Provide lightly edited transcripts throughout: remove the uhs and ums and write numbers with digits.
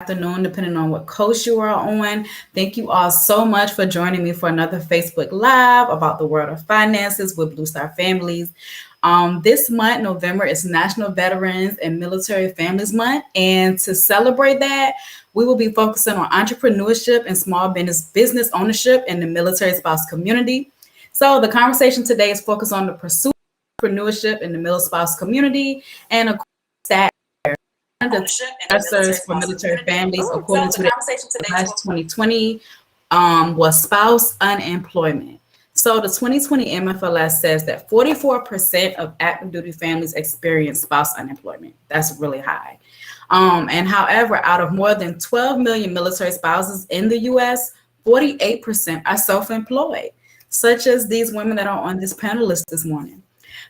afternoon, depending on what coast you are on. Thank you all so much for joining me for another Facebook Live about the world of finances with Blue Star Families. This month, November, is National Veterans and Military Families Month. And to celebrate that, we will be focusing on entrepreneurship and small business ownership in the military spouse community. So the conversation today is focused on the pursuit of entrepreneurship in the military spouse community and of course that the stressors for military families according to the last 2020 was spouse unemployment. So the 2020 MFLS says that 44% of active duty families experience spouse unemployment. That's really high. And however, out of more than 12 million military spouses in the US, 48% are self-employed, such as these women that are on this panel list this morning.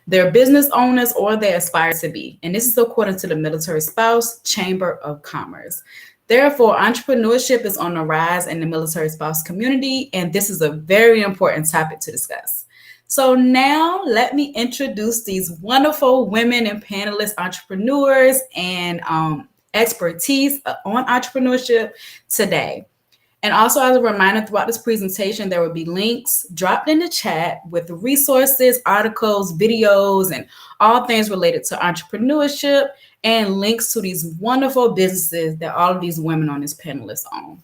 They're business owners or they aspire to be. And this is according to the Military Spouse Chamber of Commerce. Therefore, entrepreneurship is on the rise in the military spouse community, and this is a very important topic to discuss. So now let me introduce these wonderful women and panelist entrepreneurs and expertise on entrepreneurship today. And also, as a reminder, throughout this presentation, there will be links dropped in the chat with resources, articles, videos, and all things related to entrepreneurship and links to these wonderful businesses that all of these women on this panelist own.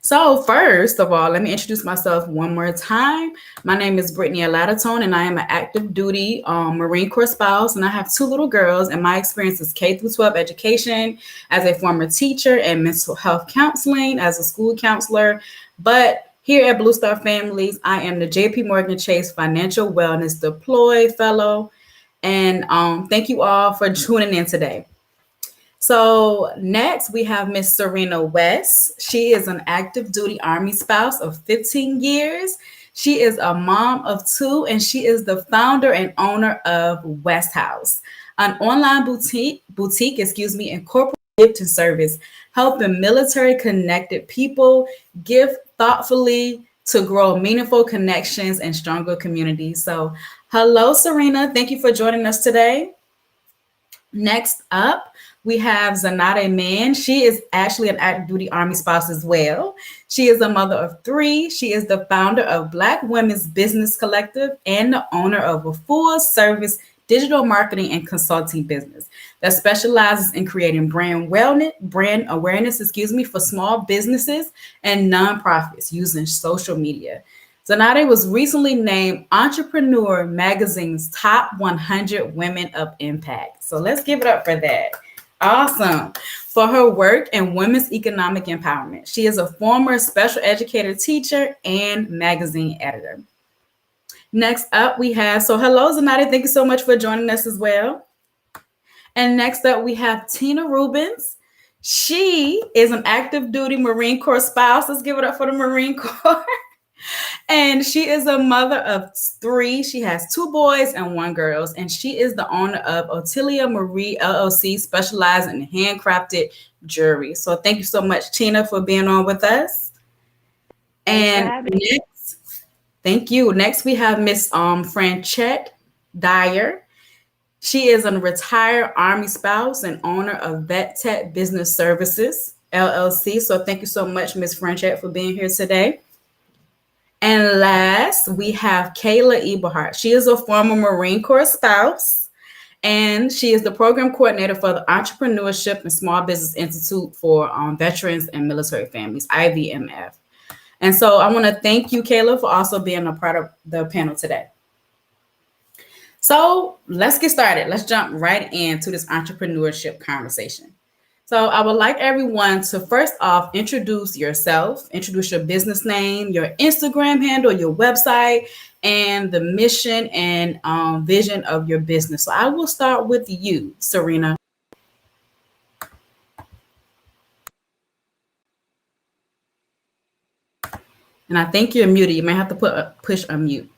So first of all, let me introduce myself one more time. My name is Brittany Alatone, and I am an active duty Marine Corps spouse, and I have two little girls, and my experience is K through 12 education as a former teacher and mental health counseling as a school counselor. But here at Blue Star Families, I am the JP Morgan Chase Financial Wellness Deploy Fellow, and thank you all for tuning in today. So next we have Miss Serena West. She is an active duty Army spouse of 15 years. She is a mom of two, and she is the founder and owner of West House, an online boutique, and corporate gifting service, helping military connected people give thoughtfully to grow meaningful connections and stronger communities. So hello, Serena. Thank you for joining us today. Next up, we have Zanata Mann. She is actually an active duty Army spouse as well. She is a mother of three. She is the founder of Black Women's Business Collective and the owner of a full service digital marketing and consulting business that specializes in creating brand awareness, for small businesses and nonprofits using social media. Zanata was recently named Entrepreneur Magazine's top 100 women of impact. So let's give it up for that. Awesome. For her work in women's economic empowerment. She is a former special educator teacher and magazine editor. Next up we have, hello Zanata, thank you so much for joining us as well. And next up we have Tina Rubens. She is an active duty Marine Corps spouse. Let's give it up for the Marine Corps. And she is a mother of three. She has two boys and one girl. And she is the owner of Otilia Marie LLC, specializing in handcrafted jewelry. So thank you so much, Tina, for being on with us. And thank you. Next, we have Miss Franchette Dyer. She is a retired Army spouse and owner of Vet Tech Business Services, LLC. So thank you so much, Miss Franchette, for being here today. And last, we have Kayla Eberhardt. She is a former Marine Corps spouse, and she is the program coordinator for the Entrepreneurship and Small Business Institute for Veterans and Military Families, IVMF. And so I want to thank you, Kayla, for also being a part of the panel today. So let's get started. Let's jump right into this entrepreneurship conversation. So I would like everyone to first off introduce yourself, introduce your business name, your Instagram handle, your website, and the mission and vision of your business. So I will start with you, Serena. And I think you're muted. You may have to push unmute.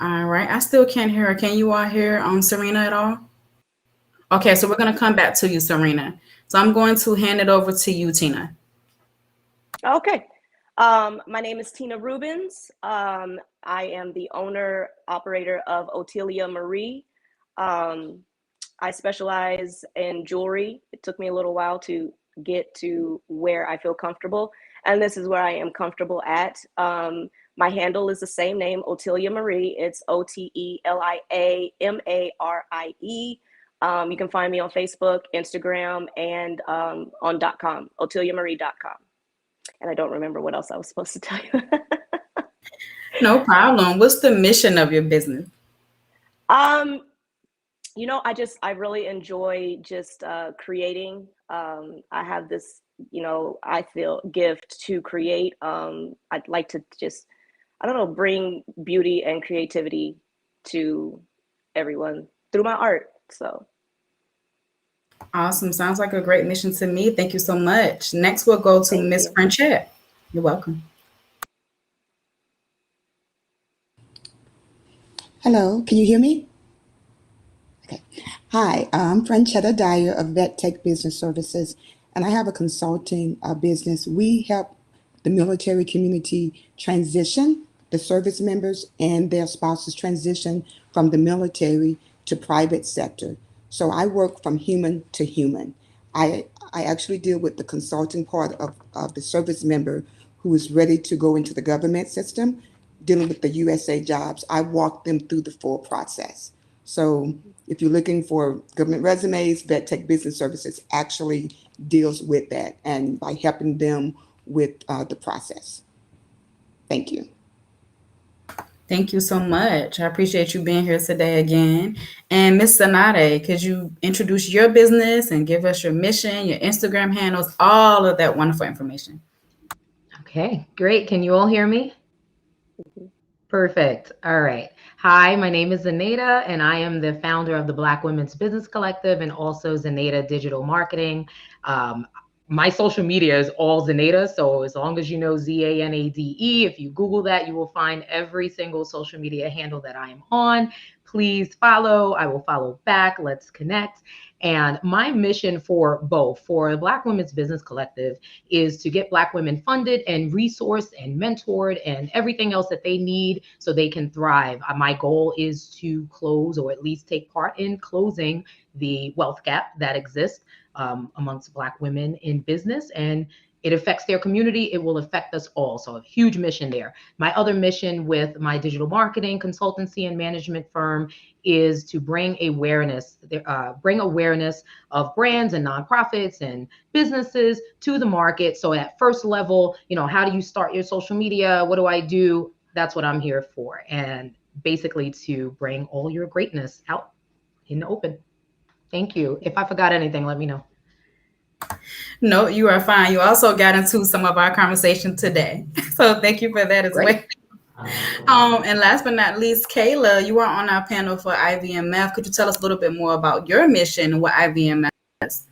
All right. I still can't hear her. Can you all hear Serena at all? Okay, so we're going to come back to you, Serena. So I'm going to hand it over to you, Tina. Okay. My name is Tina Rubens. I am the owner, operator of Otelia Marie. I specialize in jewelry. It took me a little while to get to where I feel comfortable, and this is where I am comfortable at. My handle is the same name, Otelia Marie. It's OTELIAMARIE. You can find me on Facebook, Instagram, and on .com, OteliaMarie.com. And I don't remember what else I was supposed to tell you. No problem. What's the mission of your business? um, I really enjoy just creating. I have this, I feel gift to create. I'd like to just, I don't know, bring beauty and creativity to everyone through my art. So Awesome. Sounds like a great mission to me. Thank you so much. Next, we'll go to thank Miss you. Frenchette. You're welcome. Hello, can you hear me? Okay. Hi, I'm Franchetta Dyer of Vet Tech Business Services, and I have a consulting business. We help the military community transition, the service members and their spouses transition from the military to private sector. So I work from human to human. I, I actually deal with the consulting part of the service member who is ready to go into the government system, dealing with the USA jobs. I walk them through the full process. So if you're looking for government resumes, Vet Tech Business Services actually deals with that and by helping them with the process. Thank you. Thank you so much. I appreciate you being here today again. And Miss Sanade, could you introduce your business and give us your mission, your Instagram handles, all of that wonderful information? Okay, great. Can you all hear me? Mhm. Perfect. All right. Hi, my name is Zaneta, and I am the founder of the Black Women's Business Collective and also Zaneta Digital Marketing. Um, my social media is all Zaneta. So as long as you know ZANADE, if you Google that, you will find every single social media handle that I am on. Please follow. I will follow back. Let's connect. And my mission for both, for the Black Women's Business Collective, is to get Black women funded and resourced and mentored and everything else that they need so they can thrive. My goal is to close, or at least take part in closing, the wealth gap that exists amongst Black women in business. And it affects their community. It will affect us all. So a huge mission there. My other mission with my digital marketing consultancy and management firm is to bring awareness of brands and nonprofits and businesses to the market. So at first level, how do you start your social media? What do I do? That's what I'm here for. And basically to bring all your greatness out in the open. Thank you. If I forgot anything, let me know. No, you are fine. You also got into some of our conversation today. So thank you for that as well. Great. And last but not least, Kayla, you are on our panel for IVMF. Could you tell us a little bit more about your mission and what IVMF is?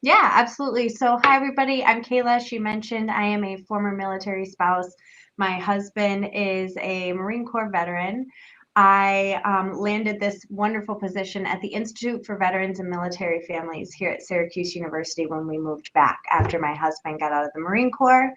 Yeah, absolutely. So, hi, everybody. I'm Kayla. She mentioned I am a former military spouse. My husband is a Marine Corps veteran. I landed this wonderful position at the Institute for Veterans and Military Families here at Syracuse University when we moved back after my husband got out of the Marine Corps.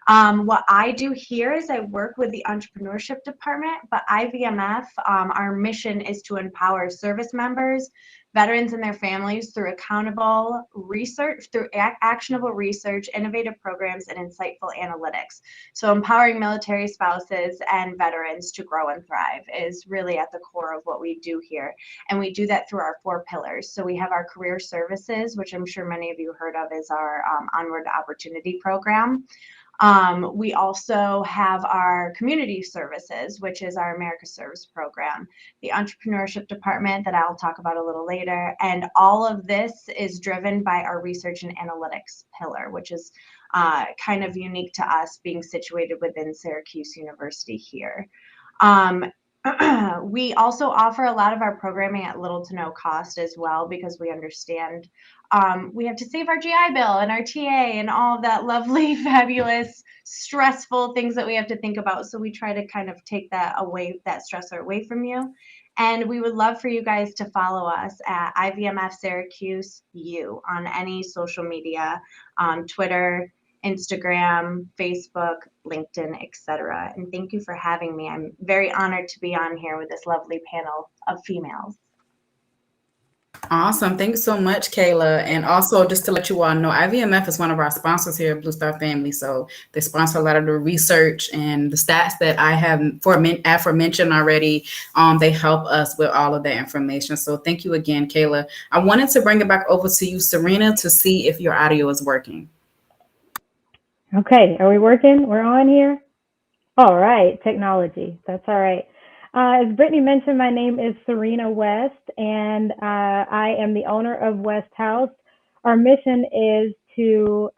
What I do here is I work with the Entrepreneurship Department, but IVMF, our mission is to empower service members, veterans and their families through accountable research, through actionable research, innovative programs, and insightful analytics. So empowering military spouses and veterans to grow and thrive is really at the core of what we do here. And we do that through our 4 pillars. So we have our career services, which I'm sure many of you heard of as our Onward Opportunity Program. We also have our community services, which is our America Serves program, the entrepreneurship department that I'll talk about a little later. And all of this is driven by our research and analytics pillar, which is kind of unique to us being situated within Syracuse University here. We also offer a lot of our programming at little to no cost as well, because we understand we have to save our GI Bill and our TA and all of that lovely, fabulous, stressful things that we have to think about. So we try to kind of take that away, that stressor away from you. And we would love for you guys to follow us at IVMF Syracuse U on any social media, Twitter, Instagram, Facebook, LinkedIn, etc. And thank you for having me. I'm very honored to be on here with this lovely panel of females. Awesome. Thank you so much, Kayla. And also, just to let you all know, IVMF is one of our sponsors here at Blue Star Family. So they sponsor a lot of the research and the stats that I have aforementioned already. They help us with all of that information. So thank you again, Kayla. I wanted to bring it back over to you, Serena, to see if your audio is working. Okay, are we working? We're on here? All right, technology. That's all right. As Brittany mentioned, my name is Serena West, and I am the owner of West House. Our mission is to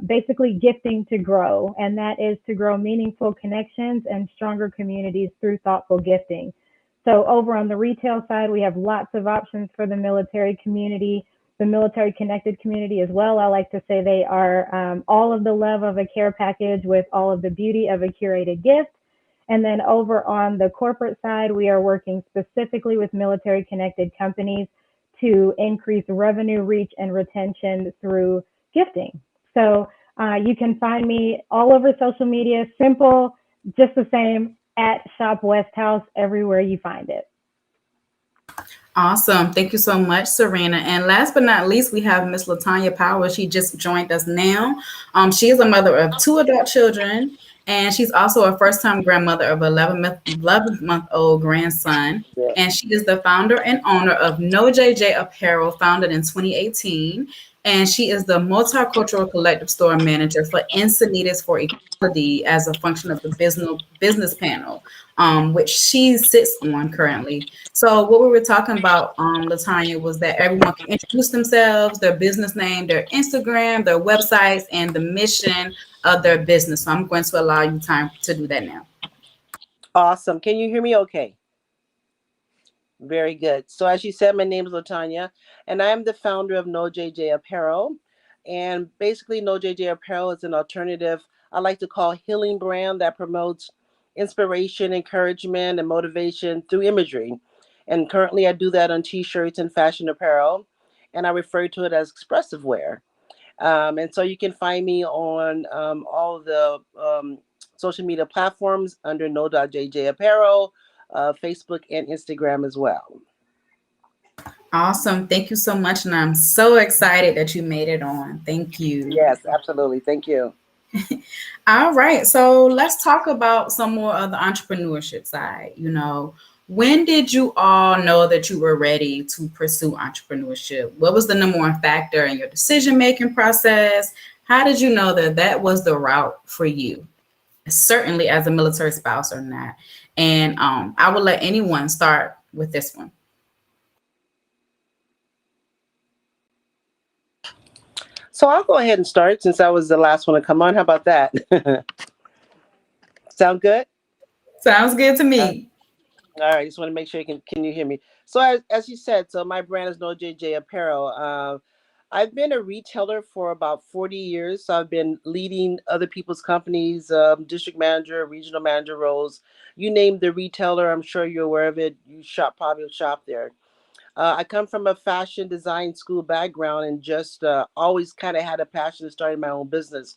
basically gifting to grow, and that is to grow meaningful connections and stronger communities through thoughtful gifting. So over on the retail side, we have lots of options for the military community, the military connected community as well. I like to say they are all of the love of a care package with all of the beauty of a curated gift. And then over on the corporate side, we are working specifically with military connected companies to increase revenue reach and retention through gifting. So you can find me all over social media, simple, just the same, at Shop West House, everywhere you find it. Awesome. Thank you so much, Serena. And last but not least, we have Miss Latanya Power. She just joined us now. She is a mother of 2 adult children, and she's also a first-time grandmother of an 11-month-old grandson. Yeah. And she is the founder and owner of No JJ Apparel, founded in 2018. And she is the multicultural collective store manager for Encinitas for Equality as a function of the business panel, which she sits on currently. So what we were talking about, Latanya, was that everyone can introduce themselves, their business name, their Instagram, their websites, and the mission of their business. So I'm going to allow you time to do that now. Awesome. Can you hear me okay? Very good. So as you said, my name is Latanya, and I am the founder of No JJ Apparel. And basically, No JJ Apparel is an alternative, I like to call, healing brand that promotes inspiration, encouragement, and motivation through imagery. And currently, I do that on T-shirts and fashion apparel, and I refer to it as expressive wear. And so you can find me on all the social media platforms under No.JJ Apparel, Facebook and Instagram as well. Awesome. Thank you so much. And I'm so excited that you made it on. Thank you. Yes, absolutely. Thank you. All right. So let's talk about some more of the entrepreneurship side. When did you all know that you were ready to pursue entrepreneurship? What was the number one factor in your decision-making process? How did you know that that was the route for you? Certainly as a military spouse or not. And I will let anyone start with this one. So I'll go ahead and start since I was the last one to come on. How about that? Sound good? Sounds good to me. All right, just want to make sure can you hear me? So as you said, so my brand is No JJ Apparel. I've been a retailer for about 40 years. So I've been leading other people's companies, district manager, regional manager roles. You name the retailer, I'm sure you're aware of it. You probably shop there. I come from a fashion design school background and just always kind of had a passion to start my own business.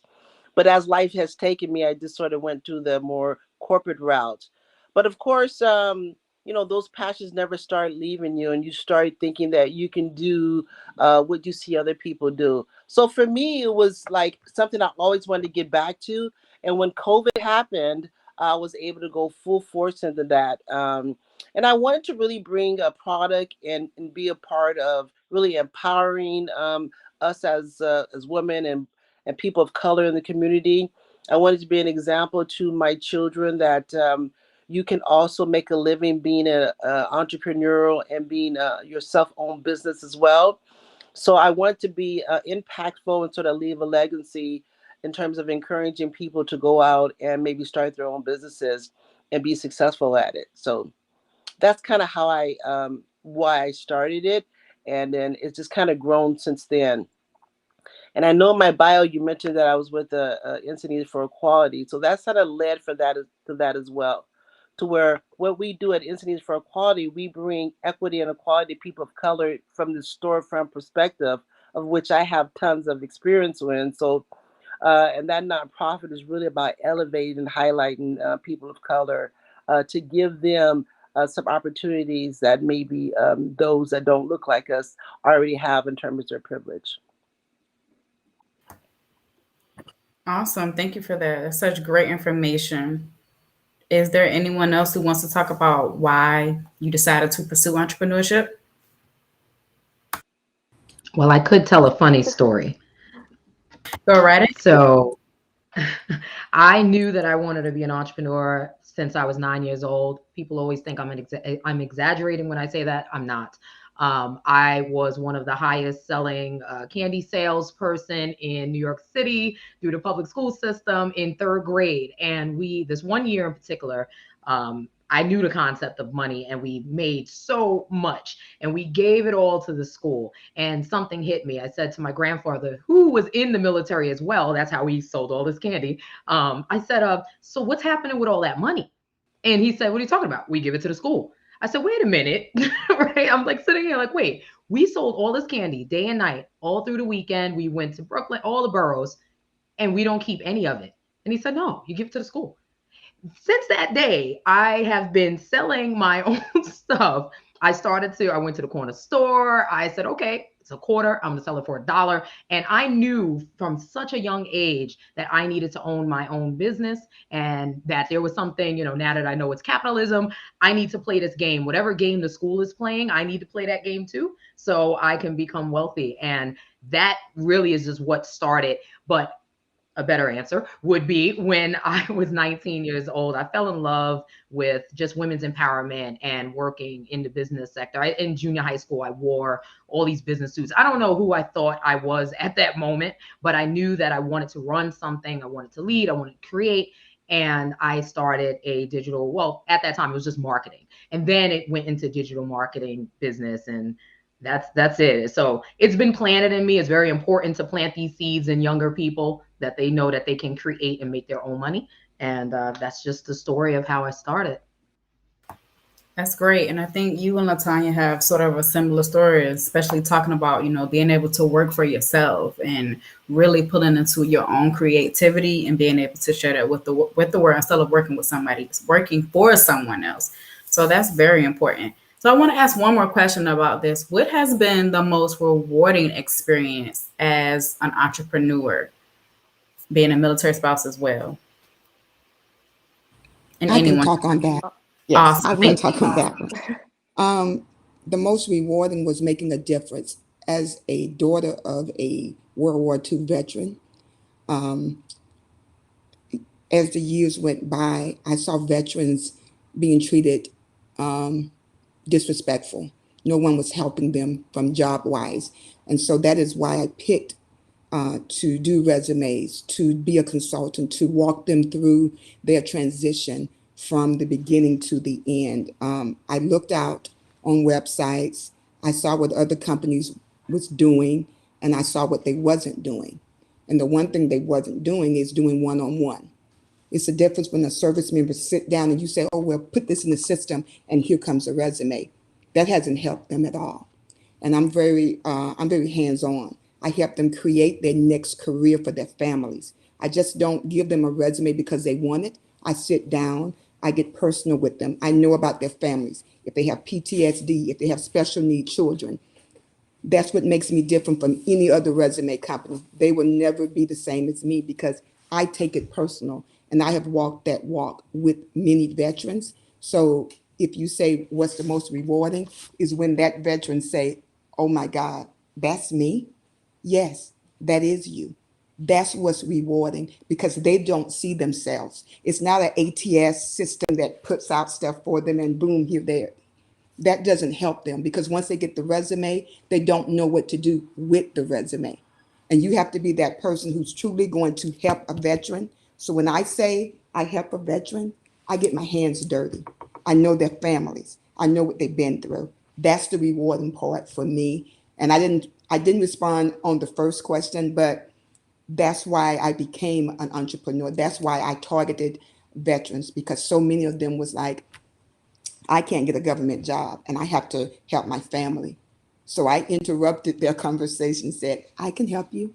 But as life has taken me, I just sort of went to the more corporate route. But of course, those passions never start leaving you, and you start thinking that you can do what you see other people do. So for me, it was like something I always wanted to get back to. And when COVID happened, I was able to go full force into that. And I wanted to really bring a product and be a part of really empowering us as women and people of color in the community. I wanted to be an example to my children that you can also make a living being an entrepreneurial and being your self-owned business as well. So I want to be impactful and sort of leave a legacy in terms of encouraging people to go out and maybe start their own businesses and be successful at it. So that's kind of how why I started it. And then it's just kind of grown since then. And I know in my bio you mentioned that I was with the Institute for Equality, so that's kind of led to that as well. To where what we do at Institute for Equality, we bring equity and equality to people of color from the storefront perspective, of which I have tons of experience with. So And that nonprofit is really about elevating and highlighting people of color to give them some opportunities that maybe those that don't look like us already have in terms of their privilege. Awesome. Thank you for that. That's such great information. Is there anyone else who wants to talk about why you decided to pursue entrepreneurship? Well, I could tell a funny story. Go right ahead. So I knew that I wanted to be an entrepreneur since I was 9 years old. People always think I'm exaggerating when I say that. I'm not. I was one of the highest selling candy salesperson in New York City through the public school system in third grade. And this one year in particular, I knew the concept of money and we made so much and we gave it all to the school. And something hit me. I said to my grandfather, who was in the military as well, that's how he sold all this candy. I said, so what's happening with all that money? And he said, what are you talking about? We give it to the school. I said, wait a minute, right? I'm like sitting here like, wait, we sold all this candy day and night, all through the weekend. We went to Brooklyn, all the boroughs, and we don't keep any of it. And he said, no, you give it to the school. Since that day, I have been selling my own stuff. I went to the corner store. I said, okay, it's a quarter. I'm gonna sell it for $1. And I knew from such a young age that I needed to own my own business and that there was something, now that I know it's capitalism, I need to play this game. Whatever game the school is playing, I need to play that game too, so I can become wealthy. And that really is just what started. But a better answer would be when I was 19 years old, I fell in love with just women's empowerment and working in the business sector. In junior high school, I wore all these business suits. I don't know who I thought I was at that moment, but I knew that I wanted to run something. I wanted to lead. I wanted to create. And I started a well, at that time, it was just marketing. And then it went into digital marketing business, and that's it. So it's been planted in me. It's very important to plant these seeds in younger people that they know that they can create and make their own money. And that's just the story of how I started. That's great. And I think you and Latanya have sort of a similar story, especially talking about, being able to work for yourself and really pulling into your own creativity and being able to share that with the world instead of working with somebody, it's working for someone else. So that's very important. So I want to ask one more question about this. What has been the most rewarding experience as an entrepreneur, being a military spouse as well? And I can anyone? talk on that. Yes, I Awesome. can Thank talk on that one. The most rewarding was making a difference as a daughter of a World War II veteran. Um, as the years went by, I saw veterans being treated disrespectful. No one was helping them from job wise. And so that is why I picked to do resumes, to be a consultant, to walk them through their transition from the beginning to the end. I looked out on websites. I saw what other companies was doing, and I saw what they wasn't doing. And the one thing they wasn't doing is doing one-on-one. It's the difference when a service member sit down and you say, oh, well, put this in the system and here comes a resume. That hasn't helped them at all. And I'm very hands-on. I help them create their next career for their families. I just don't give them a resume because they want it. I sit down, I get personal with them. I know about their families. If they have PTSD, if they have special needs children, that's what makes me different from any other resume company. They will never be the same as me because I take it personal and I have walked that walk with many veterans. So if you say what's the most rewarding is when that veteran say, oh my God, that's me. Yes, that is you. That's what's rewarding because they don't see themselves. It's not an ATS system that puts out stuff for them and boom, here they are. That doesn't help them because once they get the resume, they don't know what to do with the resume. And you have to be that person who's truly going to help a veteran. So when I say I help a veteran, I get my hands dirty. I know their families. I know what they've been through. That's the rewarding part for me. And I didn't respond on the first question, but that's why I became an entrepreneur. That's why I targeted veterans because so many of them was like, I can't get a government job and I have to help my family. So I interrupted their conversation, said, I can help you.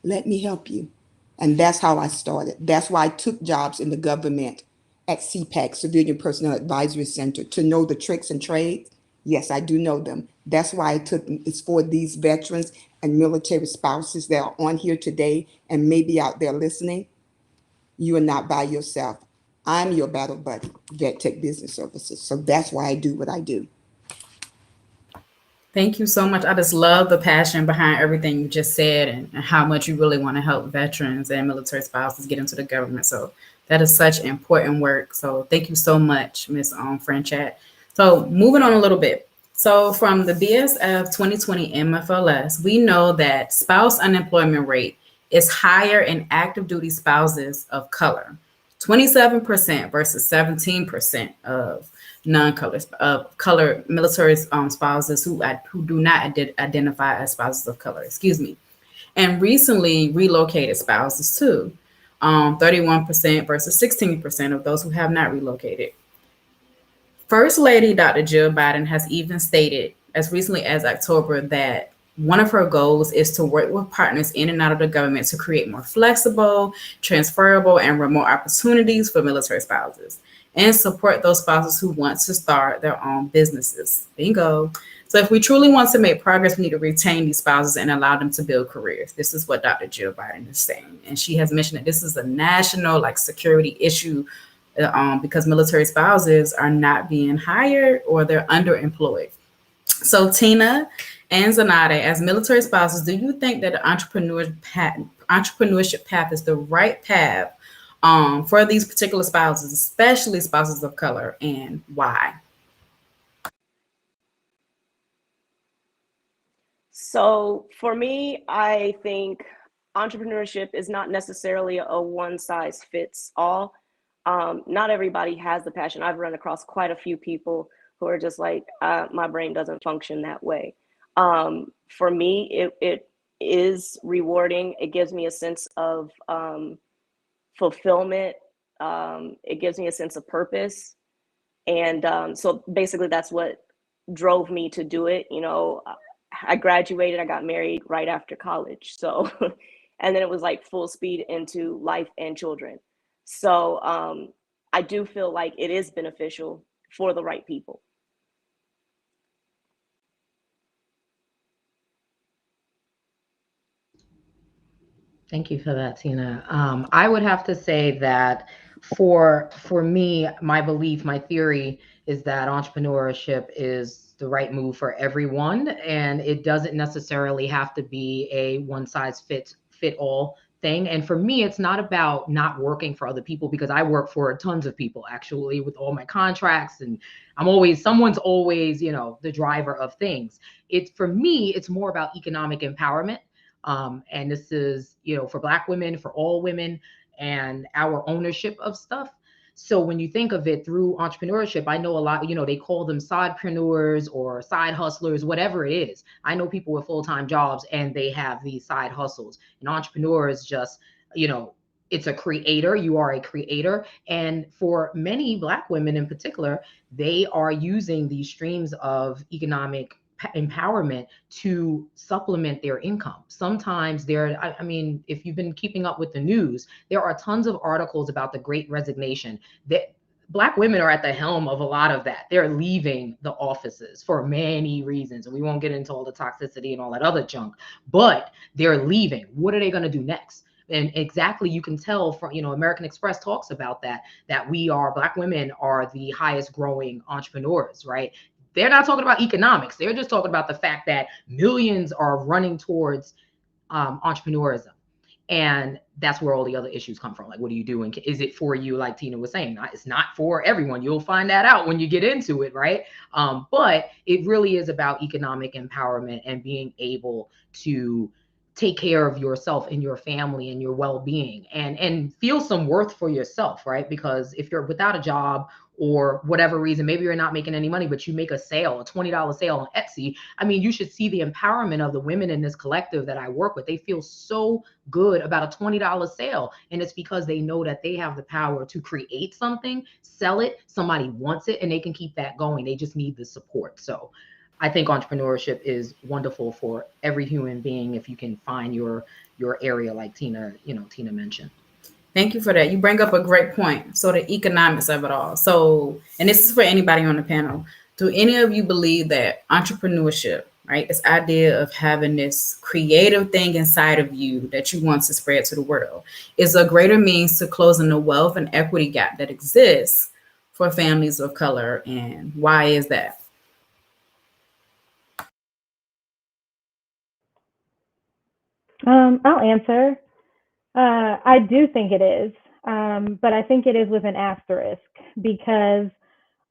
Let me help you. And that's how I started. That's why I took jobs in the government at CPAC, Civilian Personnel Advisory Center, to know the tricks and trades. Yes, I do know them. That's why I took it's for these veterans and military spouses that are on here today and maybe out there listening. You are not by yourself. I'm your battle buddy, Vet Tech Business Services. So that's why I do what I do. Thank you so much. I just love the passion behind everything you just said and how much you really want to help veterans and military spouses get into the government. So that is such important work. So thank you so much, Ms. Franchat. So moving on a little bit. So from the BSF 2020 MFLS, we know that spouse unemployment rate is higher in active duty spouses of color, 27% versus 17% of non-color color military spouses who do not identify as spouses of color. Excuse me, and recently relocated spouses too. 31% versus 16% of those who have not relocated. First Lady Dr. Jill Biden has even stated as recently as October that one of her goals is to work with partners in and out of the government to create more flexible, transferable, and remote opportunities for military spouses and support those spouses who want to start their own businesses. Bingo. So if we truly want to make progress, we need to retain these spouses and allow them to build careers. This is what Dr. Jill Biden is saying. And she has mentioned that this is a national security issue because military spouses are not being hired or they're underemployed. So Tina and Zanade, as military spouses, do you think that the entrepreneurship path is the right path for these particular spouses, especially spouses of color, and why? So for me, I think entrepreneurship is not necessarily a one size fits all. Not everybody has the passion. I've run across quite a few people who are just like, my brain doesn't function that way. For me, it is rewarding. It gives me a sense of fulfillment. It gives me a sense of purpose. And so basically that's what drove me to do it. You know, I graduated, I got married right after college. So, and then it was like full speed into life and children. So I do feel like it is beneficial for the right people. Thank you for that, Tina. I would have to say that for me, my belief, my theory is that entrepreneurship is the right move for everyone, and it doesn't necessarily have to be a one size fit all thing. And for me, it's not about not working for other people, because I work for tons of people actually with all my contracts, and someone's always, the driver of things. For me, it's more about economic empowerment. And this is, for Black women, for all women, and our ownership of stuff. So when you think of it through entrepreneurship, I know a lot, they call them sidepreneurs or side hustlers, whatever it is. I know people with full-time jobs and they have these side hustles. An entrepreneur is just, it's a creator. You are a creator. And for many Black women in particular, they are using these streams of economic empowerment to supplement their income. Sometimes if you've been keeping up with the news, there are tons of articles about the Great Resignation that Black women are at the helm of a lot of that. They're leaving the offices for many reasons. And we won't get into all the toxicity and all that other junk, but they're leaving. What are they going to do next? And exactly, you can tell from, American Express talks about that Black women are the highest growing entrepreneurs, right? They're not talking about economics. They're just talking about the fact that millions are running towards entrepreneurism. And that's where all the other issues come from. Like, what do you do? And is it for you? Like Tina was saying, it's not for everyone. You'll find that out when you get into it, right? But it really is about economic empowerment and being able to take care of yourself and your family and your well-being and feel some worth for yourself, right? Because if you're without a job or whatever reason, maybe you're not making any money, but you make a sale, a $20 sale on Etsy. I mean, you should see the empowerment of the women in this collective that I work with. They feel so good about a $20 sale. And it's because they know that they have the power to create something, sell it, somebody wants it, and they can keep that going. They just need the support. So I think entrepreneurship is wonderful for every human being if you can find your your area, like Tina mentioned. Thank you for that. You bring up a great point. So the economics of it all. So, and this is for anybody on the panel. Do any of you believe that entrepreneurship, right, this idea of having this creative thing inside of you that you want to spread to the world, is a greater means to closing the wealth and equity gap that exists for families of color? And why is that? I'll answer. I do think it is, but I think it is with an asterisk because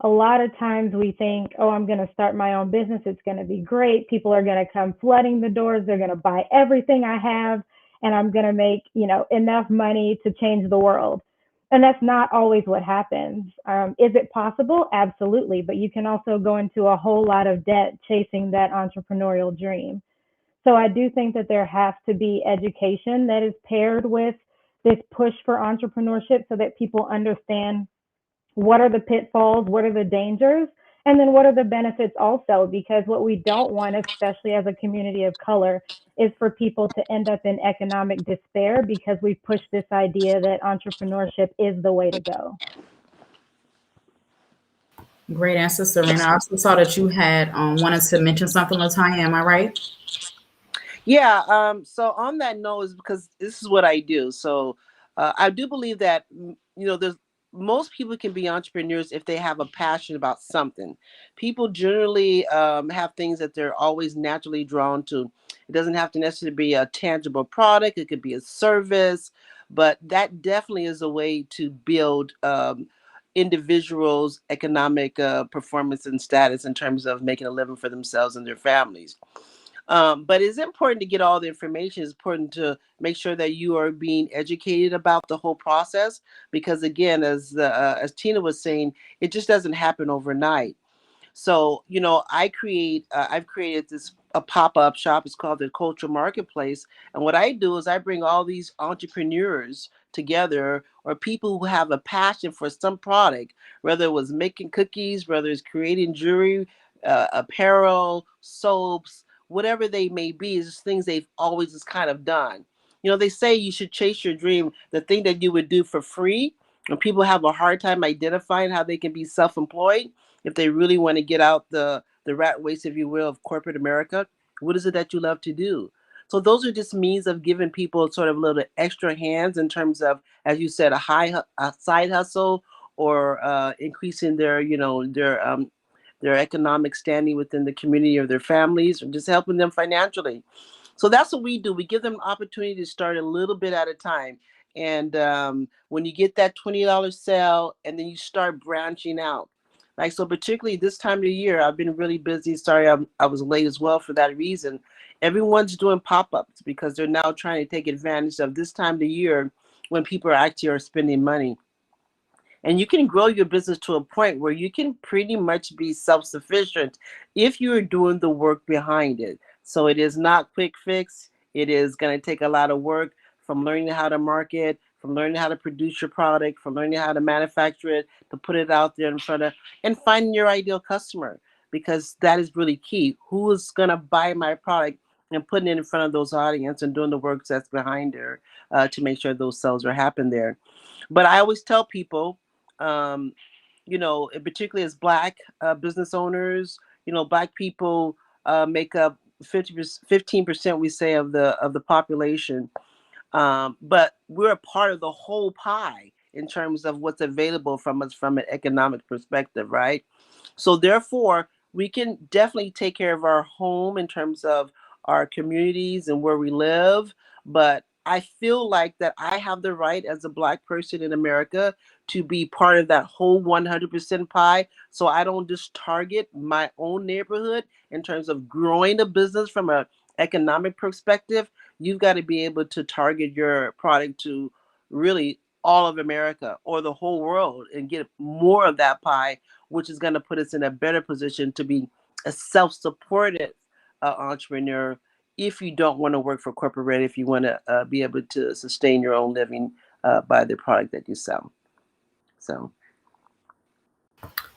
a lot of times we think, oh, I'm going to start my own business. It's going to be great. People are going to come flooding the doors. They're going to buy everything I have, and I'm going to make, enough money to change the world. And that's not always what happens. Is it possible? Absolutely. But you can also go into a whole lot of debt chasing that entrepreneurial dream. So I do think that there has to be education that is paired with this push for entrepreneurship so that people understand what are the pitfalls, what are the dangers, and then what are the benefits also. Because what we don't want, especially as a community of color, is for people to end up in economic despair because we've pushed this idea that entrepreneurship is the way to go. Great answer, Serena. I also saw that you had wanted to mention something, Latanya. Am I right? Yeah. So on that note, is because this is what I do. So I do believe that there's most people can be entrepreneurs if they have a passion about something. People generally have things that they're always naturally drawn to. It doesn't have to necessarily be a tangible product. It could be a service, but that definitely is a way to build individuals' economic performance and status in terms of making a living for themselves and their families. But it's important to get all the information. It's important to make sure that you are being educated about the whole process, because again, as Tina was saying, it just doesn't happen overnight. So, I've created this a pop-up shop. It's called the Cultural Marketplace. And what I do is I bring all these entrepreneurs together, or people who have a passion for some product, whether it was making cookies, whether it's creating jewelry, apparel, soaps, whatever they may be, is just things they've always just kind of done. They say you should chase your dream, the thing that you would do for free. And people have a hard time identifying how they can be self-employed if they really want to get out the rat race, if you will, of corporate America. What is it that you love to do? So those are just means of giving people sort of a little extra hands in terms of, as you said, a side hustle, or increasing their economic standing within the community or their families, or just helping them financially. So that's what we do. We give them an opportunity to start a little bit at a time. And when you get that $20 sale, and then you start branching out. Like, so particularly this time of the year, I've been really busy. Sorry, I was late as well for that reason. Everyone's doing pop-ups because they're now trying to take advantage of this time of the year when people actually are spending money. And you can grow your business to a point where you can pretty much be self-sufficient if you're doing the work behind it. So it is not quick fix. It is going to take a lot of work, from learning how to market, from learning how to produce your product, from learning how to manufacture it, to put it out there in front of, and finding your ideal customer, because that is really key. Who is going to buy my product, and putting it in front of those audience and doing the work that's behind there to make sure those sales are happening there. But I always tell people, um, particularly as Black business owners, Black people make up 15%, we say, of the population. But we're a part of the whole pie in terms of what's available from us from an economic perspective, right? So therefore, we can definitely take care of our home in terms of our communities and where we live. But I feel like that I have the right, as a Black person in America, to be part of that whole 100% pie. So I don't just target my own neighborhood in terms of growing a business from an economic perspective. You've got to be able to target your product to really all of America or the whole world and get more of that pie, which is going to put us in a better position to be a self-supported entrepreneur, if you don't want to work for corporate, if you want to be able to sustain your own living by the product that you sell. So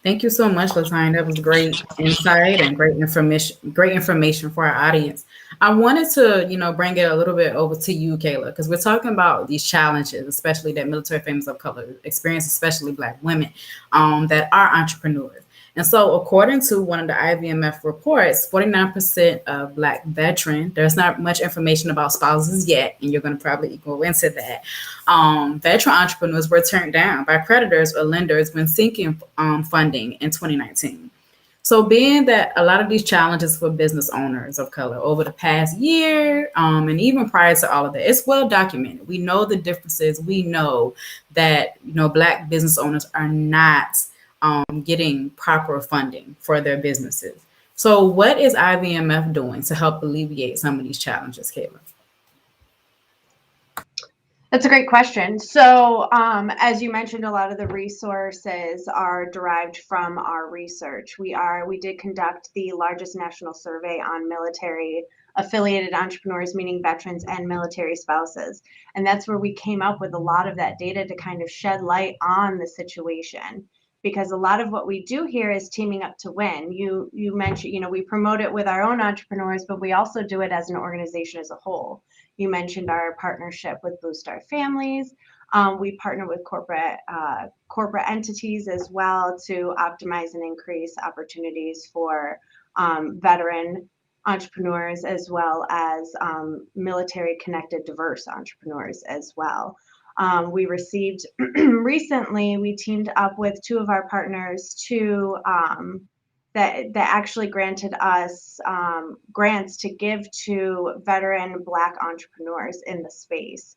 Thank you so much, Latanya. That was great insight and great information for our audience. I wanted to, bring it a little bit over to you, Kayla, because we're talking about these challenges, especially that military families of color experience, especially Black women that are entrepreneurs. And so, according to one of the IVMF reports, 49% of Black veterans, there's not much information about spouses yet, and you're going to probably go into that. Veteran entrepreneurs were turned down by creditors or lenders when seeking funding in 2019. So, being that a lot of these challenges for business owners of color over the past year, and even prior to all of that, it's well documented. We know the differences. We know that Black business owners are not getting proper funding for their businesses. So, what is IVMF doing to help alleviate some of these challenges, Kayla? That's a great question. So, as you mentioned, a lot of the resources are derived from our research. We did conduct the largest national survey on military affiliated entrepreneurs, meaning veterans and military spouses. And that's where we came up with a lot of that data to kind of shed light on the situation. Because a lot of what we do here is teaming up to win. You mentioned, we promote it with our own entrepreneurs, but we also do it as an organization as a whole. You mentioned our partnership with Blue Star Families. We partner with corporate entities as well to optimize and increase opportunities for veteran entrepreneurs, as well as military connected diverse entrepreneurs as well. We received recently, we teamed up with two of our partners to that actually granted us grants to give to veteran Black entrepreneurs in the space.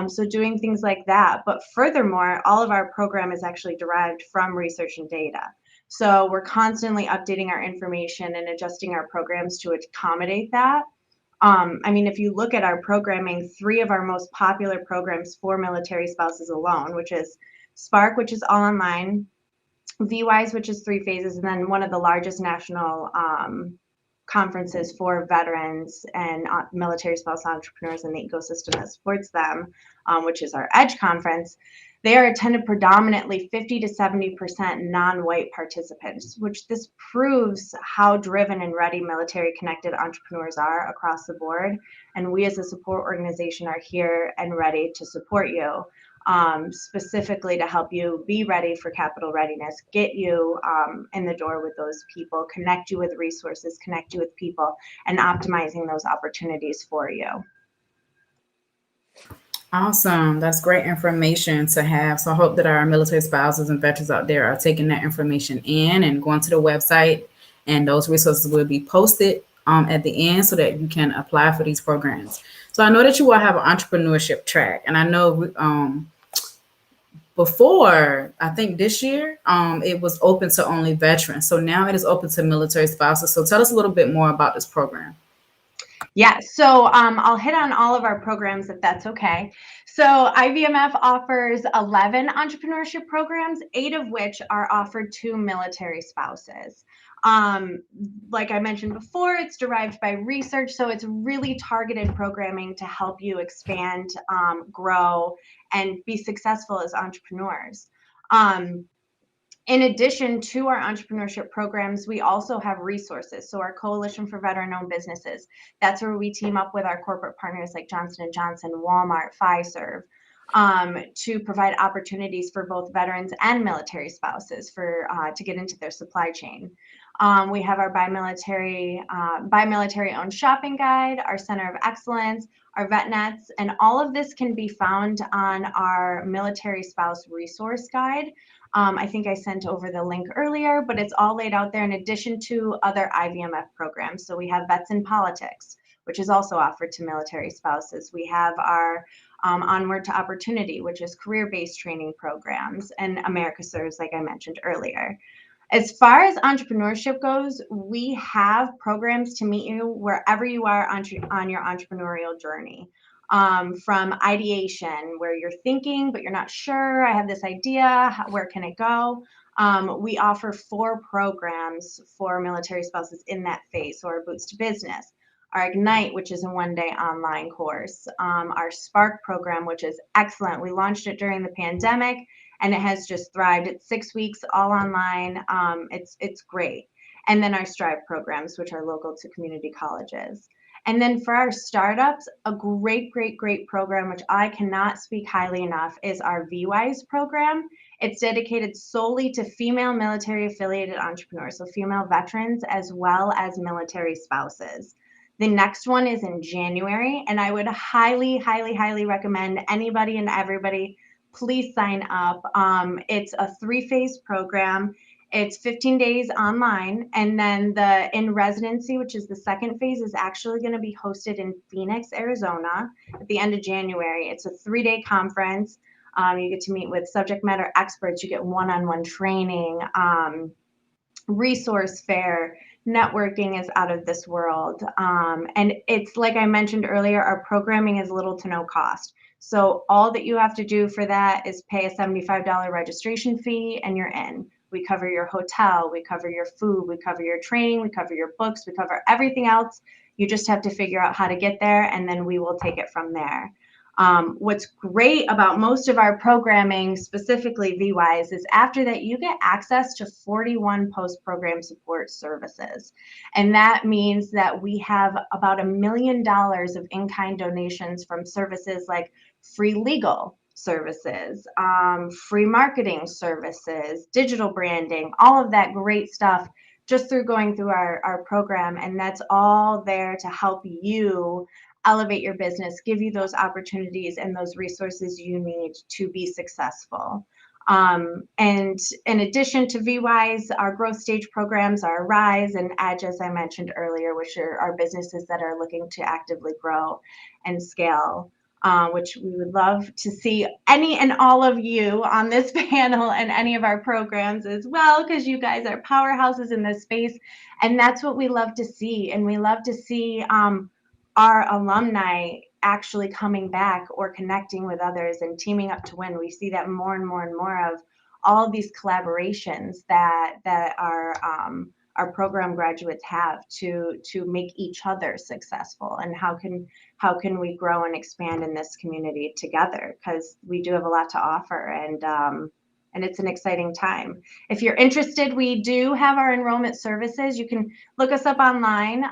So doing things like that. But furthermore, all of our program is actually derived from research and data. So we're constantly updating our information and adjusting our programs to accommodate that. If you look at our programming, 3 of our most popular programs for military spouses alone, which is Spark, which is all online, VWise, which is 3 phases, and then one of the largest national conferences for veterans and military spouse entrepreneurs in the ecosystem that supports them, which is our EDGE conference. They are attended predominantly 50 to 70% non-white participants, which this proves how driven and ready military connected entrepreneurs are across the board. And we as a support organization are here and ready to support you. Specifically to help you be ready for capital readiness, get you in the door with those people, connect you with resources, connect you with people, and optimizing those opportunities for you. Awesome. That's great information to have. So I hope that our military spouses and veterans out there are taking that information in and going to the website, and those resources will be posted at the end so that you can apply for these programs. So I know that you all have an entrepreneurship track, and I know before, I think this year, it was open to only veterans. So now it is open to military spouses. So tell us a little bit more about this program. Yeah, so I'll hit on all of our programs if that's okay. So IVMF offers 11 entrepreneurship programs, 8 of which are offered to military spouses. Like I mentioned before, it's derived by research, so it's really targeted programming to help you expand, grow, and be successful as entrepreneurs. In addition to our entrepreneurship programs, we also have resources. So our Coalition for Veteran-Owned Businesses, that's where we team up with our corporate partners like Johnson & Johnson, Walmart, Fiserv, to provide opportunities for both veterans and military spouses to get into their supply chain. We have our bi-military-owned shopping guide, our Center of Excellence, our VetNets, and all of this can be found on our military spouse resource guide. I think I sent over the link earlier, but it's all laid out there in addition to other IVMF programs. So we have Vets in Politics, which is also offered to military spouses. We have our Onward to Opportunity, which is career-based training programs, and America Serves, like I mentioned earlier. As far as entrepreneurship goes, we have programs to meet you wherever you are on your entrepreneurial journey. From ideation, where you're thinking, but you're not sure, I have this idea, where can it go? We offer 4 programs for military spouses in that phase. So our Boots to Business, our Ignite, which is a 1-day online course, our Spark program, which is excellent. We launched it during the pandemic, and it has just thrived. It's 6 weeks, all online. It's great. And then our Strive programs, which are local to community colleges. And then for our startups, a great program, which I cannot speak highly enough, is our VWise program. It's dedicated solely to female military affiliated entrepreneurs, so female veterans as well as military spouses. The next one is in January, and I would highly recommend anybody and everybody, please sign up. It's a 3-phase program. It's 15 days online, and then the in residency, which is the second phase, is actually going to be hosted in Phoenix, Arizona at the end of January. It's a 3-day conference. You get to meet with subject matter experts. You get one-on-one training, resource fair, networking is out of this world. And it's like I mentioned earlier, our programming is little to no cost. So all that you have to do for that is pay a $75 registration fee and you're in. We cover your hotel, we cover your food, we cover your training, we cover your books, we cover everything else. You just have to figure out how to get there, and then we will take it from there. What's great about most of our programming, specifically VWise, is after that you get access to 41 post-program support services. And that means that we have about $1 million of in-kind donations from services like free legal services, free marketing services, digital branding, all of that great stuff just through going through our program. And that's all there to help you elevate your business, give you those opportunities and those resources you need to be successful. And in addition to VWise, our growth stage programs are Rise and Edge, as I mentioned earlier, which are our businesses that are looking to actively grow and scale. Which we would love to see any and all of you on this panel and any of our programs as well, because you guys are powerhouses in this space. And that's what we love to see. And we love to see our alumni actually coming back or connecting with others and teaming up to win. We see that more and more of all of these collaborations that our program graduates have to make each other successful. And how can we grow and expand in this community together? Because we do have a lot to offer, and it's an exciting time. If you're interested, we do have our enrollment services. You can look us up online,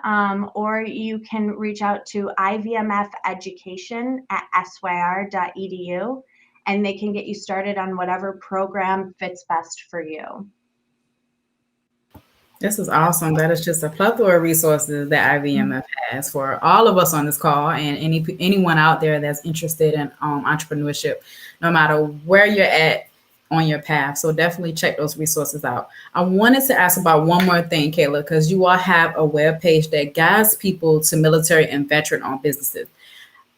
or you can reach out to ivmfeducation@syr.edu, and they can get you started on whatever program fits best for you. This is awesome. That is just a plethora of resources that IVMF has for all of us on this call and anyone out there that's interested in entrepreneurship, no matter where you're at on your path. So definitely check those resources out. I wanted to ask about one more thing, Kayla, because you all have a web page that guides people to military and veteran-owned businesses.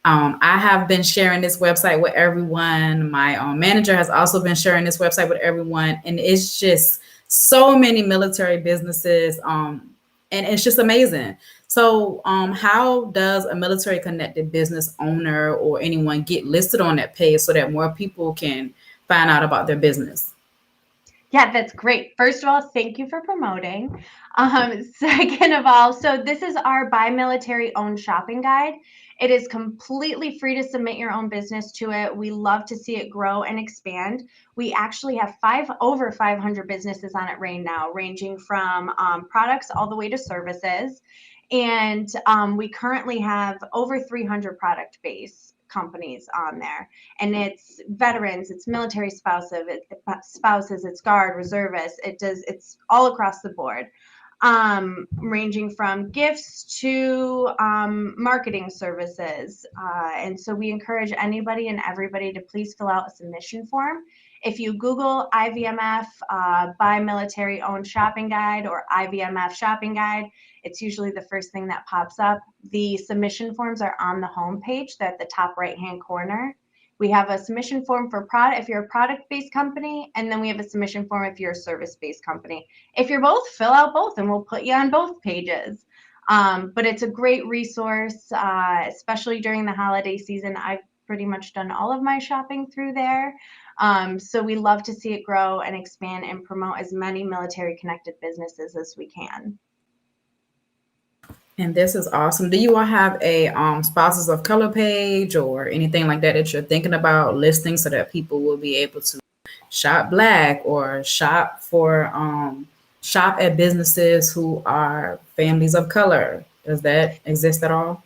I have been sharing this website with everyone. My manager has also been sharing this website with everyone, and it's just so many military businesses, and it's just amazing. So how does a military connected business owner or anyone get listed on that page so that more people can find out about their business? Yeah, that's great. First of all, thank you for promoting. Second of all, so this is our Buy Military Owned shopping guide. It is completely free to submit your own business to it. We love to see it grow and expand. We actually have over 500 businesses on it right now, ranging from products all the way to services. And we currently have over 300 product-based companies on there, and it's veterans, it's military spouses, it's guard, reservists, it's all across the board, ranging from gifts to marketing services. And so we encourage anybody and everybody to please fill out a submission form. If you Google IVMF Buy Military Owned Shopping Guide or IVMF Shopping Guide, it's usually the first thing that pops up. The submission forms are on the homepage. They're at the top right-hand corner. We have a submission form for product if you're a product-based company, and then we have a submission form if you're a service-based company. If you're both, fill out both, and we'll put you on both pages. But it's a great resource, especially during the holiday season. I've pretty much done all of my shopping through there. So we love to see it grow and expand and promote as many military-connected businesses as we can. And this is awesome. Do you all have a spouses of color page or anything like that that you're thinking about listing so that people will be able to shop black or shop at businesses who are families of color? Does that exist at all?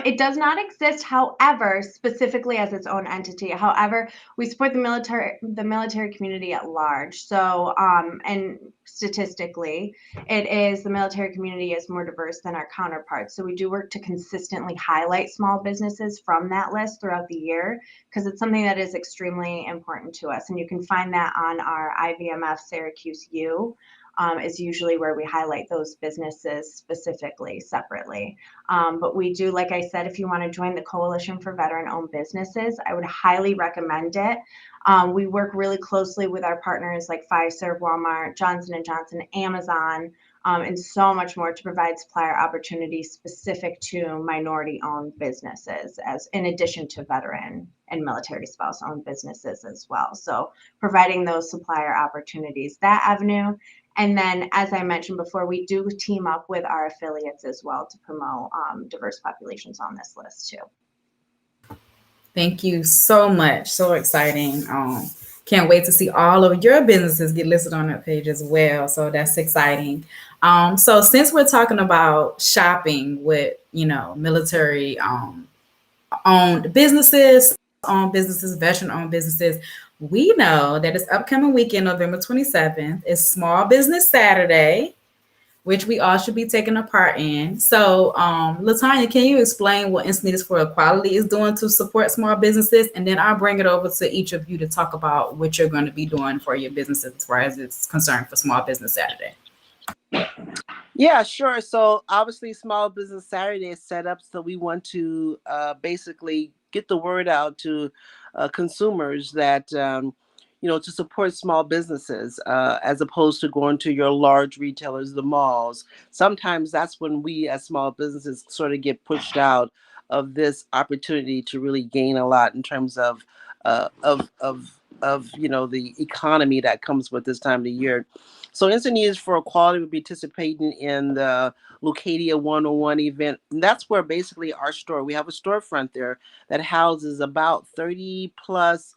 It does not exist, however, specifically as its own entity. However, we support the military community at large. So, and statistically, the military community is more diverse than our counterparts. So we do work to consistently highlight small businesses from that list throughout the year because it's something that is extremely important to us. And you can find that on our IVMF Syracuse U. Is usually where we highlight those businesses specifically, separately. But we do, like I said, if you want to join the Coalition for Veteran-Owned Businesses, I would highly recommend it. We work really closely with our partners like Pfizer, Walmart, Johnson & Johnson, Amazon, and so much more to provide supplier opportunities specific to minority-owned businesses, as in addition to veteran and military spouse-owned businesses as well. So providing those supplier opportunities, that avenue. And then, as I mentioned before, we do team up with our affiliates as well to promote diverse populations on this list too. Thank you so much. So exciting. Can't wait to see all of your businesses get listed on that page as well. So that's exciting. So since we're talking about shopping with, military owned businesses, owned businesses, veteran owned businesses, we know that this upcoming weekend, November 27th, is Small Business Saturday, which we all should be taking a part in. So, Latanya, can you explain what Encinitas for Equality is doing to support small businesses? And then I'll bring it over to each of you to talk about what you're going to be doing for your businesses as far as it's concerned for Small Business Saturday. Yeah, sure. So obviously, Small Business Saturday is set up so we want to basically get the word out to consumers that to support small businesses as opposed to going to your large retailers, the malls. Sometimes that's when we, as small businesses, sort of get pushed out of this opportunity to really gain a lot in terms of the economy that comes with this time of the year. So Encinitas for Equality will be participating in the Lucadia 101 event. And that's where basically our store, we have a storefront there that houses about 30 plus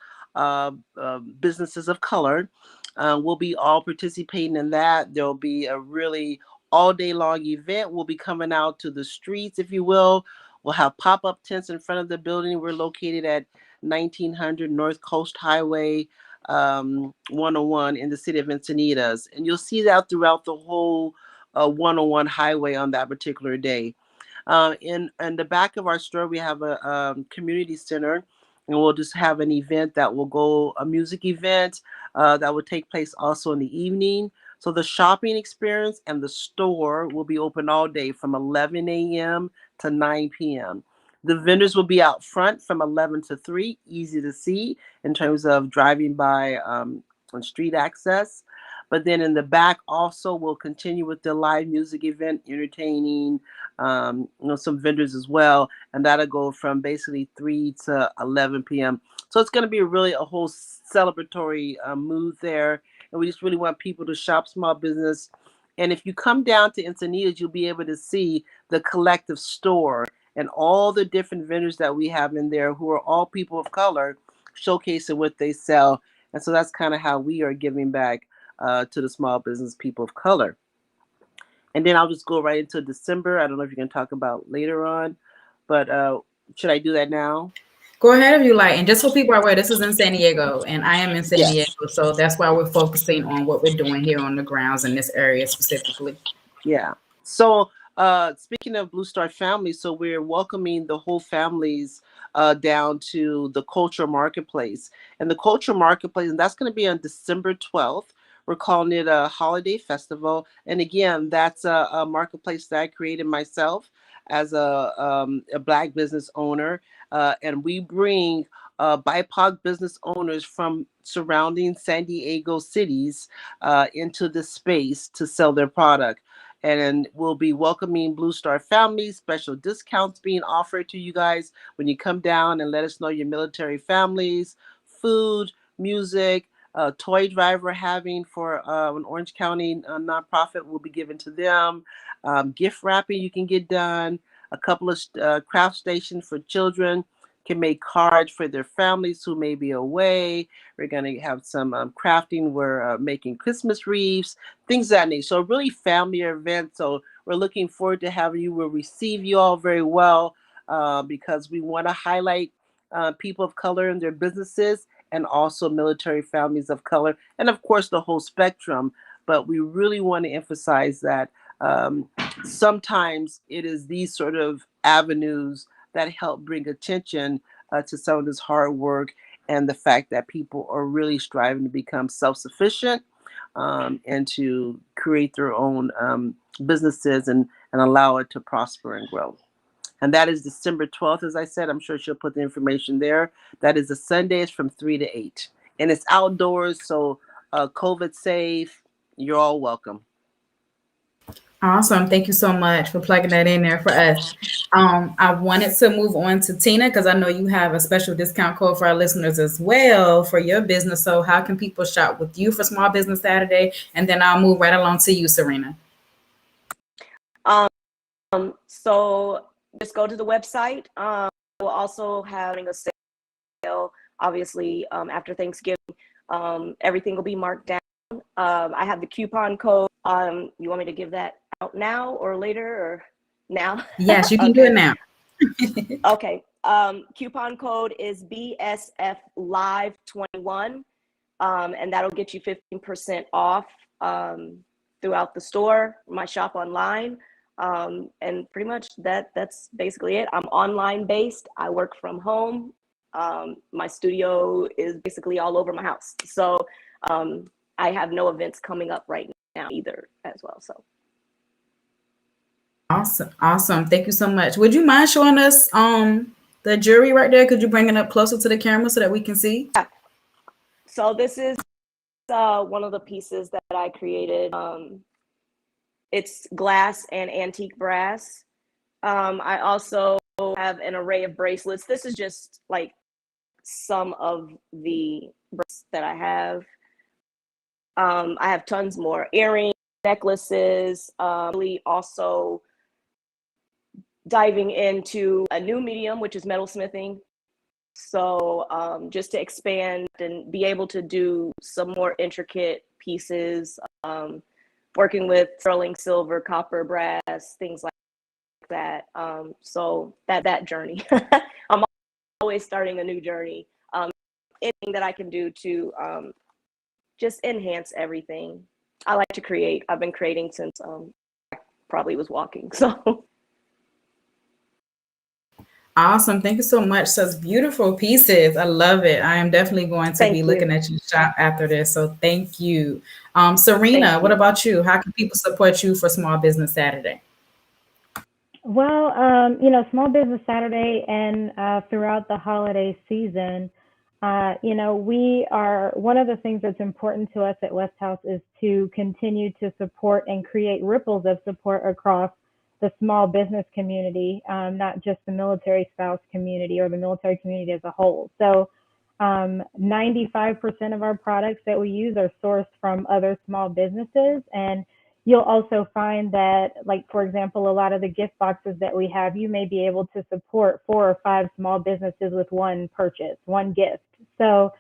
businesses of color. We'll be all participating in that. There'll be a really all day long event. We'll be coming out to the streets, if you will. We'll have pop-up tents in front of the building. We're located at 1900 North Coast Highway 101 in the city of Encinitas. And you'll see that throughout the whole 101 highway on that particular day. In the back of our store, we have a community center, and we'll just have an event that will go, a music event that will take place also in the evening. So the shopping experience and the store will be open all day from 11 a.m. to 9 p.m. The vendors will be out front from 11 to 3, easy to see in terms of driving by on street access. But then in the back also we'll continue with the live music event, entertaining some vendors as well. And that'll go from basically 3 to 11 p.m. So it's going to be really a whole celebratory mood there. And we just really want people to shop small business. And if you come down to Encinitas, you'll be able to see the collective store and all the different vendors that we have in there who are all people of color showcasing what they sell. And so that's kind of how we are giving back to the small business people of color. And then I'll just go right into December. I don't know if you can talk about later on, but should I do that now? Go ahead if you like. And just so people are aware, this is in San Diego, and I am in San Yes. Diego. So that's why we're focusing on what we're doing here on the grounds in this area specifically. Yeah. So speaking of Blue Star Family, so we're welcoming the whole families down to the Cultural Marketplace. And the Cultural Marketplace, and that's going to be on December 12th. We're calling it a holiday festival. And again, that's a marketplace that I created myself as a Black business owner. And we bring BIPOC business owners from surrounding San Diego cities into the space to sell their product. And we'll be welcoming Blue Star families, special discounts being offered to you guys when you come down and let us know your military families, food, music, toy drive we're having for an Orange County nonprofit will be given to them. Gift wrapping you can get done, a couple of craft stations for children, can make cards for their families who may be away. We're going to have some crafting. We're making Christmas wreaths, things of that nature. So really family event. So we're looking forward to having you. We'll receive you all very well because we want to highlight people of color in their businesses and also military families of color, and of course the whole spectrum. But we really want to emphasize that sometimes it is these sort of avenues that help bring attention to some of this hard work and the fact that people are really striving to become self-sufficient and to create their own businesses and allow it to prosper and grow. And that is December 12th, as I said. I'm sure she'll put the information there. That is a Sunday. It's from 3 to 8. And it's outdoors, so COVID safe. You're all welcome. Awesome. Thank you so much for plugging that in there for us. I wanted to move on to Tina because I know you have a special discount code for our listeners as well for your business. So how can people shop with you for Small Business Saturday? And then I'll move right along to you, Serena. So just go to the website. We'll also having a sale, obviously, after Thanksgiving. Everything will be marked down. I have the coupon code. You want me to give that out now or later or now? Yes, you can do it now. Okay. Coupon code is BSF Live 21, and that'll get you 15% off throughout the store, my shop online. And pretty much that's basically it. I'm online based. I work from home. My studio is basically all over my house. So I have no events coming up right now either as well. So Awesome. Thank you so much. Would you mind showing us the jewelry right there? Could you bring it up closer to the camera so that we can see? yeah. So this is one of the pieces that I created. It's glass and antique brass. I also have an array of bracelets. This is just like some of the bracelets that I have. I have tons more earrings, necklaces, really also diving into a new medium, which is metalsmithing. So just to expand and be able to do some more intricate pieces, working with sterling silver, copper, brass, things like that. So that journey. I'm always starting a new journey. Anything that I can do to just enhance everything. I like to create. I've been creating since I probably was walking. So Awesome. Thank you so much. Such beautiful pieces. I love it. I am definitely going to be looking at your shop after this. So thank you. Serena, what about you? How can people support you for Small Business Saturday? Well, Small Business Saturday and throughout the holiday season, we are, one of the things that's important to us at West House is to continue to support and create ripples of support across the small business community, not just the military spouse community or the military community as a whole. So 95% of our products that we use are sourced from other small businesses. And you'll also find that, like, for example, a lot of the gift boxes that we have, you may be able to support 4 or 5 small businesses with one purchase, one gift. So,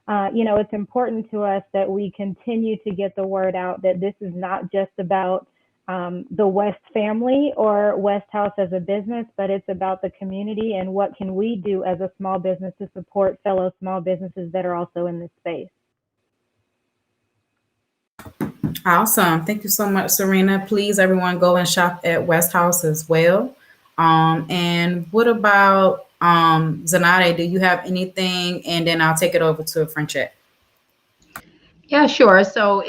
it's important to us that we continue to get the word out that this is not just about the West family or West House as a business, but it's about the community and what can we do as a small business to support fellow small businesses that are also in this space. Awesome. Thank you so much, Serena. Please, everyone, go and shop at West House as well. And what about Zanade? Do you have anything? And then I'll take it over to Frenchette. Yeah, sure. So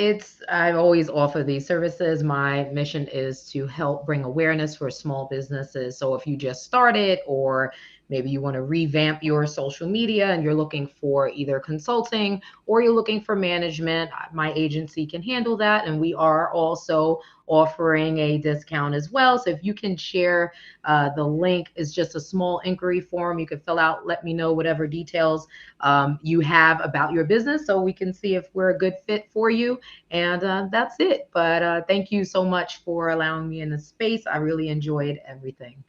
I've always offered these services. My mission is to help bring awareness for small businesses. So if you just started, or maybe you want to revamp your social media and you're looking for either consulting or you're looking for management, my agency can handle that. And we are also offering a discount as well. So if you can share the link, is just a small inquiry form you can fill out. Let me know whatever details you have about your business so we can see if we're a good fit for you. And that's it. But thank you so much for allowing me in the space. I really enjoyed everything.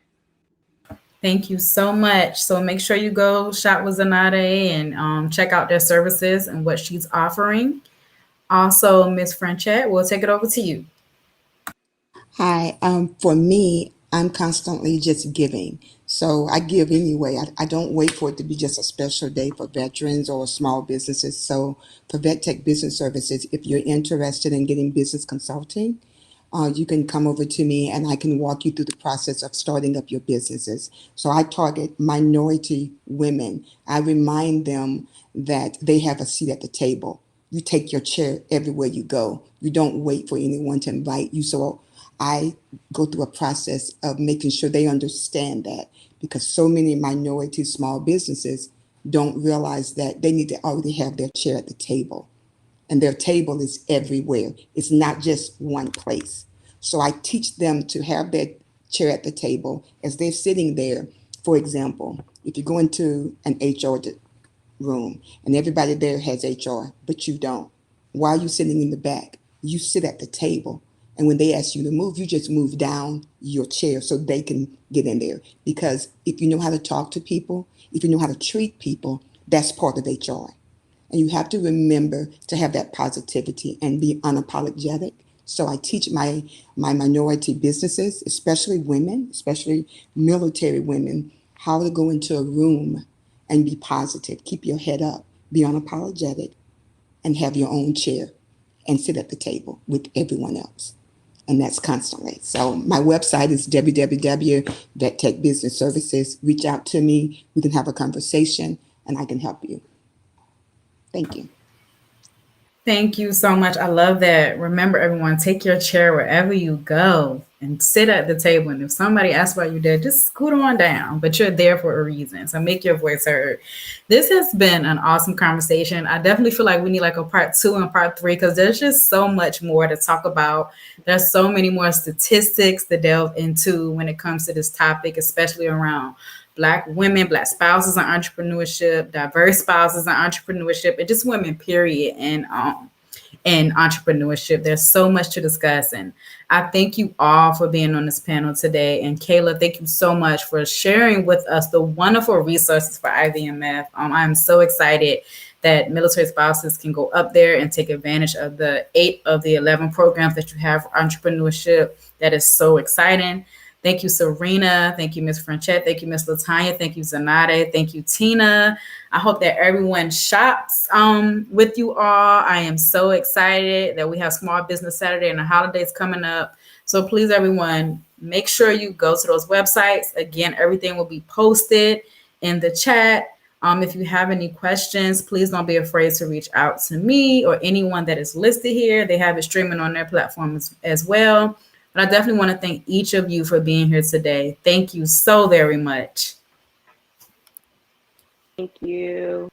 Thank you so much. So make sure you go shop with Zanade and check out their services and what she's offering. Also, Miss Franchette, we'll take it over to you. Hi. For me, I'm constantly just giving. So I give anyway. I don't wait for it to be just a special day for veterans or small businesses. So for Vet Tech Business Services, if you're interested in getting business consulting, you can come over to me and I can walk you through the process of starting up your businesses. So I target minority women. I remind them that they have a seat at the table. You take your chair everywhere you go. You don't wait for anyone to invite you. So I go through a process of making sure they understand that, because so many minority small businesses don't realize that they need to already have their chair at the table, and their table is everywhere. It's not just one place. So I teach them to have their chair at the table as they're sitting there. For example, if you go into an HR room and everybody there has HR, but you don't, why are you sitting in the back? You sit at the table. And when they ask you to move, you just move down your chair so they can get in there. Because if you know how to talk to people, if you know how to treat people, that's part of HR. And you have to remember to have that positivity and be unapologetic. So I teach my minority businesses, especially women, especially military women, how to go into a room and be positive. Keep your head up, be unapologetic, and have your own chair and sit at the table with everyone else. And that's constantly. So my website is www.vettechbusinessservices. Reach out to me. We can have a conversation and I can help you. Thank you. Thank you so much. I love that. Remember, everyone, take your chair wherever you go and sit at the table. And if somebody asks why you're there, just scoot on down. But you're there for a reason. So make your voice heard. This has been an awesome conversation. I definitely feel like we need like a part 2 and part 3 because there's just so much more to talk about. There's so many more statistics to delve into when it comes to this topic, especially around Black women, Black spouses in entrepreneurship, diverse spouses in entrepreneurship, and just women, period, and entrepreneurship. There's so much to discuss, and I thank you all for being on this panel today. And Kayla, thank you so much for sharing with us the wonderful resources for IVMF. I'm so excited that military spouses can go up there and take advantage of the 8 of the 11 programs that you have for entrepreneurship. That is so exciting. Thank you, Serena. Thank you, Miss Franchette. Thank you, Miss Latanya. Thank you, Zanade. Thank you, Tina. I hope that everyone shops with you all. I am so excited that we have Small Business Saturday and the holidays coming up. So please, everyone, make sure you go to those websites. Again, everything will be posted in the chat. If you have any questions, please don't be afraid to reach out to me or anyone that is listed here. They have it streaming on their platforms as well. But I definitely want to thank each of you for being here today. Thank you so very much. Thank you.